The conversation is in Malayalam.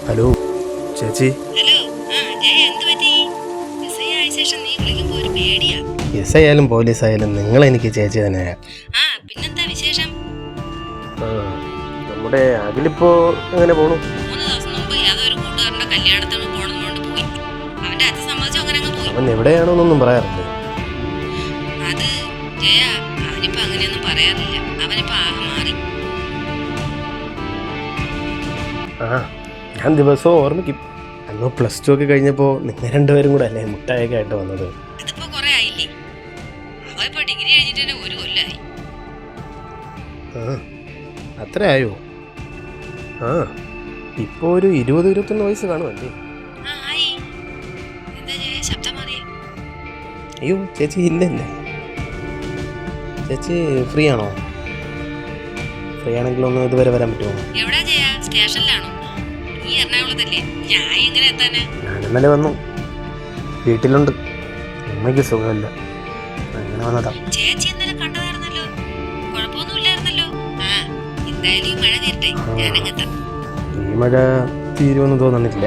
ഹലോ ചേച്ചി. ഹലോ. എന്ത് പറ്റി? എസ്ഐ ആയ ശേഷം നീ വിളിക്കുമ്പോ ഒരു പേടിയാ. എസ് ആയാലും പോലീസ് ആയാലും നിങ്ങൾ എനിക്ക് ചേച്ചി തന്നെയാ. പിന്നെന്താ വിശേഷം? നമ്മുടെ അഖിലിപ്പോ എങ്ങനെ പോണു? 3 ദിവസം മുമ്പ് യാതൊരു കൂട്ടുകാരന്റെ കല്യാണത്തിന് പോണെന്നോണ്ട് പോയി. അവന്റെ അച്ഛൻ സമ്മതിച്ചു, അങ്ങനെ അങ്ങ് പോയി. അവൻ എവിടെയാണോന്നൊന്നും പറയാറില്ല. അത് ജയ, അവനിപ്പോ അങ്ങനെയൊന്നും പറയാറില്ല. അവനിപ്പോ ആകെ മാറി. ഞാൻ ദിവസവും ഓർമ്മിക്കും. അന്ന് +2 ഒക്കെ കഴിഞ്ഞപ്പോൾ നിങ്ങൾ രണ്ടുപേരും കൂടെ അല്ലേ മുട്ടായൊക്കെ ആയിട്ട് വന്നത്. അതിപ്പോ കുറെ ആയില്ലേ? അവ ഇപ്പൊ ഡിഗ്രി കഴിഞ്ഞിട്ട് 1 കൊല്ലമായി. അത്ര ആയോ? ഇപ്പോൾ ഒരു 20-21 വയസ്സ് കാണുമല്ലേ? ആയി. എന്താ ജയ ശബ്ദം മാറിയേ? അയ്യോ ചേച്ചി ഇല്ലല്ലേ. ചേച്ചി ഫ്രീ ആണോ? ഫ്രീ ആണെങ്കിലൊന്ന് ഇതുവരെ വരാൻ പറ്റുമോ? എവിടാ ജയ? സ്റ്റേഷനിലാണോ? നീ എറണാകുളത്തല്ലേ? ഞാൻ എങ്ങനെ എത്താനാ? ഞാൻ ഇന്നലെ വന്നു. വീട്ടിലുണ്ട്. അമ്മയ്ക്ക് സുഖമില്ല, അങ്ങനെ വന്നതാ. ചേച്ചി ഇന്നലെ കണ്ടതായിരുന്നല്ലോ, കുഴപ്പമൊന്നുമില്ലായിരുന്നല്ലോ. എന്തായാലും ഈ മഴ തീരട്ടെ, ഞാനങ്ങെത്താം. ഈ മഴ തീരുമെന്ന് തോന്നുന്നില്ല.